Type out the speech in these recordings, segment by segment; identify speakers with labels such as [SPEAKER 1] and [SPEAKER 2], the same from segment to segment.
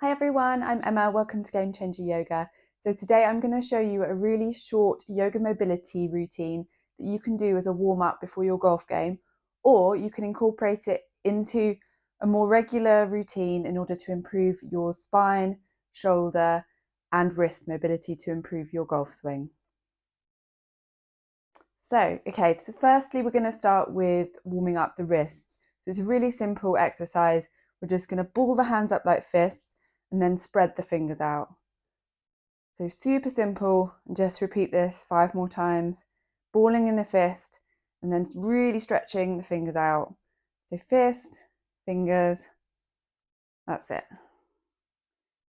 [SPEAKER 1] Hi everyone, I'm Emma. Welcome to Game Changer Yoga. So today I'm going to show you a really short yoga mobility routine that you can do as a warm-up before your golf game, or you can incorporate it into a more regular routine in order to improve your spine, shoulder, and wrist mobility to improve your golf swing. So firstly we're going to start with warming up the wrists. So it's a really simple exercise. We're just going to ball the hands up like fists and then spread the fingers out. So super simple, and just repeat this 5 more times, balling in a fist and then really stretching the fingers out. So fist, fingers, that's it.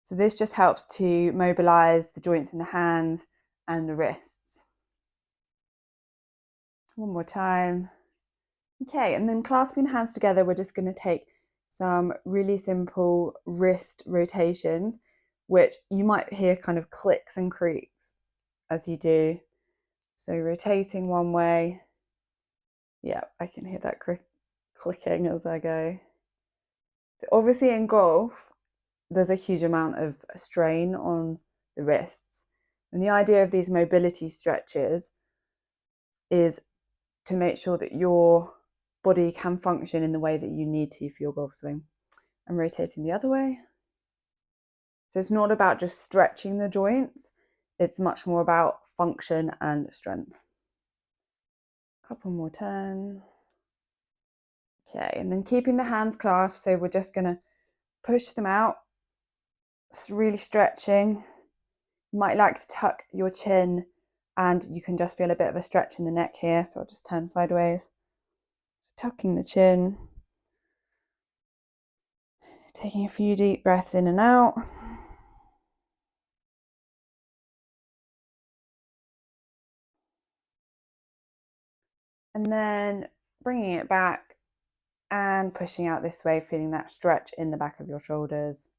[SPEAKER 1] So this just helps to mobilize the joints in the hands and the wrists. One more time. Okay, and then clasping the hands together, we're just going to take some really simple wrist rotations, which you might hear kind of clicks and creaks as you do. So rotating one way. Yeah, I can hear that clicking as I go. So obviously in golf, there's a huge amount of strain on the wrists. And the idea of these mobility stretches is to make sure that your body can function in the way that you need to for your golf swing. I'm rotating the other way. So it's not about just stretching the joints, it's much more about function and strength. Couple more turns. Okay, and then keeping the hands clasped, so we're just going to push them out, really stretching. You might like to tuck your chin and you can just feel a bit of a stretch in the neck here, so I'll just turn sideways. Tucking the chin, taking a few deep breaths in and out. And then bringing it back and pushing out this way, feeling that stretch in the back of your shoulders.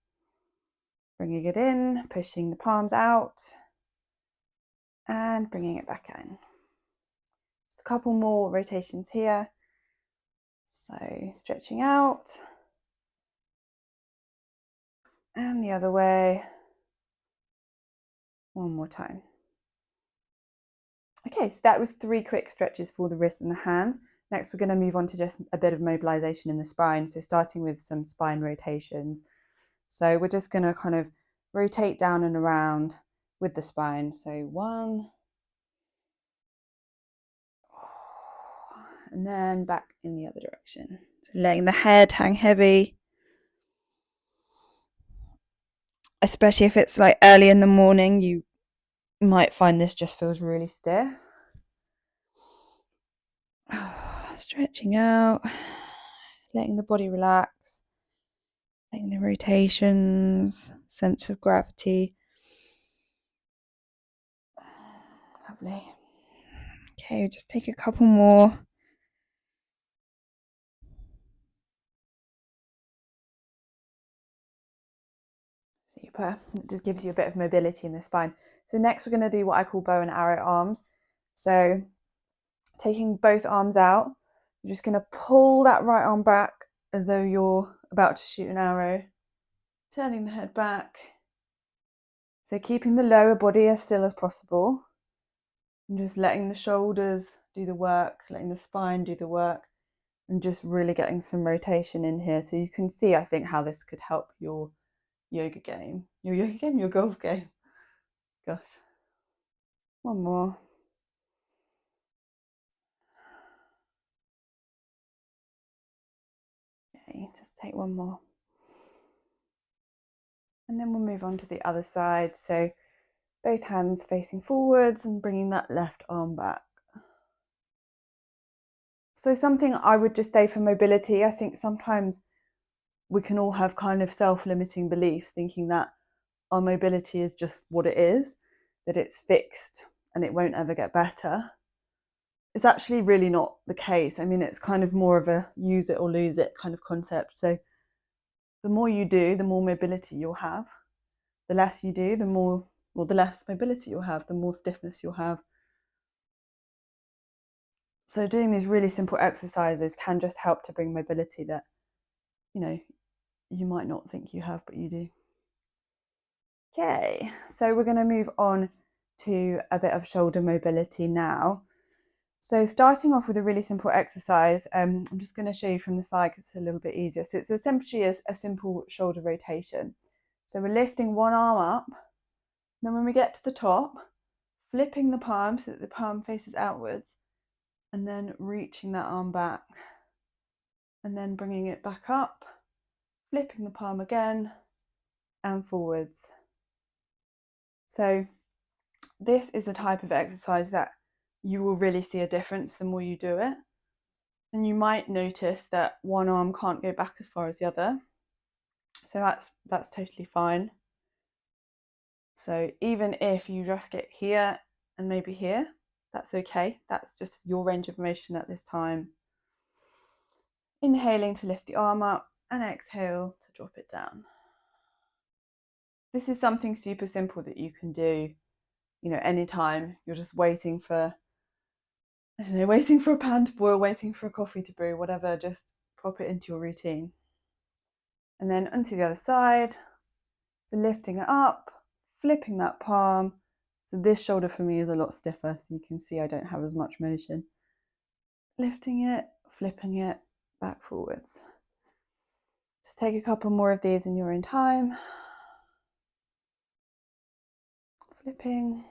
[SPEAKER 1] Bringing it in, pushing the palms out and bringing it back in. Just a couple more rotations here. So stretching out and the other way. One more time. Okay, so that was 3 quick stretches for the wrists and the hands. Next, we're going to move on to just a bit of mobilization in the spine. So starting with some spine rotations. So we're just going to kind of rotate down and around with the spine. So 1, and then back in the other direction. So letting the head hang heavy, especially if it's like early in the morning, you might find this just feels really stiff. Stretching out, letting the body relax, letting the rotations, sense of gravity. Lovely. Okay, just take a couple more. Super. It just gives you a bit of mobility in the spine. So next we're going to do what I call bow and arrow arms. So taking both arms out, you're just going to pull that right arm back as though you're about to shoot an arrow. Turning the head back. So keeping the lower body as still as possible. And just letting the shoulders do the work, letting the spine do the work, and just really getting some rotation in here. So you can see, I think, how this could help your yoga game. Your golf game. Gosh. One more. Okay, just take one more. And then we'll move on to the other side. So both hands facing forwards and bringing that left arm back. So something I would just say for mobility, I think sometimes we can all have kind of self-limiting beliefs, thinking that our mobility is just what it is, that it's fixed and it won't ever get better. It's actually really not the case. I mean, it's kind of more of a use it or lose it kind of concept. So the more you do, the more mobility you'll have. The less you do, the less mobility you'll have, the more stiffness you'll have. So doing these really simple exercises can just help to bring mobility that, you might not think you have, but you do. Okay, so we're going to move on to a bit of shoulder mobility now. So starting off with a really simple exercise, I'm just going to show you from the side because it's a little bit easier. So it's essentially a simple shoulder rotation. So we're lifting one arm up, then when we get to the top, flipping the palm so that the palm faces outwards, and then reaching that arm back, and then bringing it back up, flipping the palm again, and forwards. So this is a type of exercise that you will really see a difference the more you do it. And you might notice that one arm can't go back as far as the other. So that's totally fine. So even if you just get here and maybe here, that's okay. That's just your range of motion at this time. Inhaling to lift the arm up and exhale to drop it down. This is something super simple that you can do, anytime you're just waiting for, waiting for a pan to boil, waiting for a coffee to brew, whatever, just pop it into your routine. And then onto the other side. So lifting it up, flipping that palm. So this shoulder for me is a lot stiffer, so you can see I don't have as much motion. Lifting it, flipping it, back forwards. Just take a couple more of these in your own time. Flipping.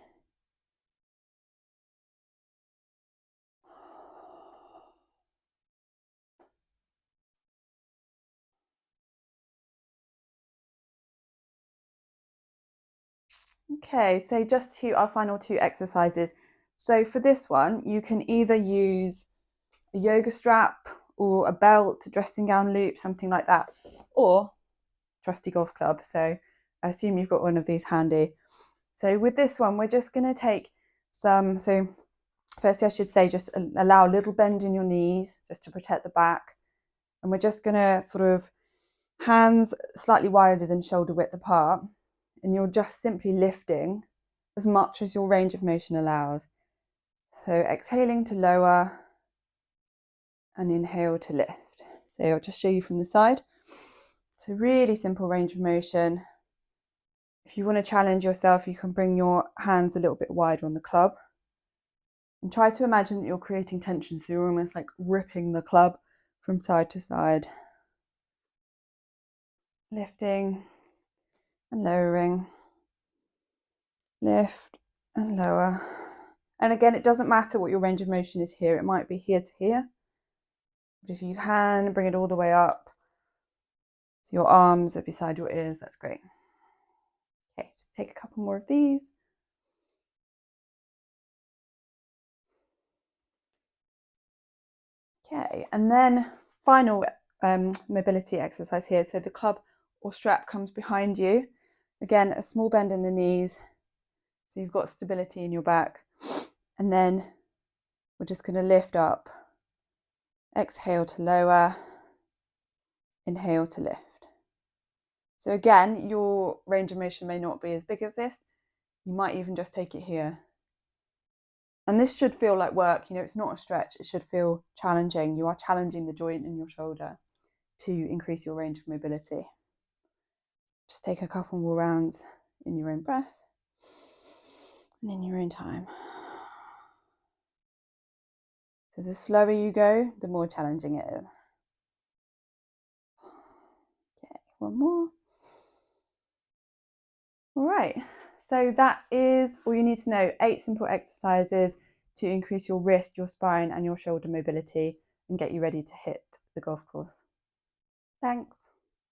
[SPEAKER 1] Okay, so just to our final two exercises. So for this one, you can either use a yoga strap or a belt, a dressing gown loop, something like that, or trusty golf club. So I assume you've got one of these handy. So with this one, we're just going to take some, so firstly I should say just allow a little bend in your knees just to protect the back. And we're just going to sort of hands slightly wider than shoulder width apart. And you're just simply lifting as much as your range of motion allows. So exhaling to lower and inhale to lift. So I'll just show you from the side. It's a really simple range of motion. If you want to challenge yourself, you can bring your hands a little bit wider on the club. And try to imagine that you're creating tension, so you're almost like ripping the club from side to side. Lifting and lowering. Lift and lower. And again, it doesn't matter what your range of motion is here. It might be here to here. But if you can, bring it all the way up. So your arms are beside your ears, that's great. Okay, just take a couple more of these. Okay, and then final mobility exercise here. So the club or strap comes behind you. Again, a small bend in the knees. So you've got stability in your back. And then we're just going to lift up. Exhale to lower. Inhale to lift. So again, your range of motion may not be as big as this. You might even just take it here. And this should feel like work. It's not a stretch. It should feel challenging. You are challenging the joint in your shoulder to increase your range of mobility. Just take a couple more rounds in your own breath and in your own time. So the slower you go, the more challenging it is. Okay, one more. All right, so that is all you need to know. 8 simple exercises to increase your wrist, your spine, and your shoulder mobility and get you ready to hit the golf course. Thanks.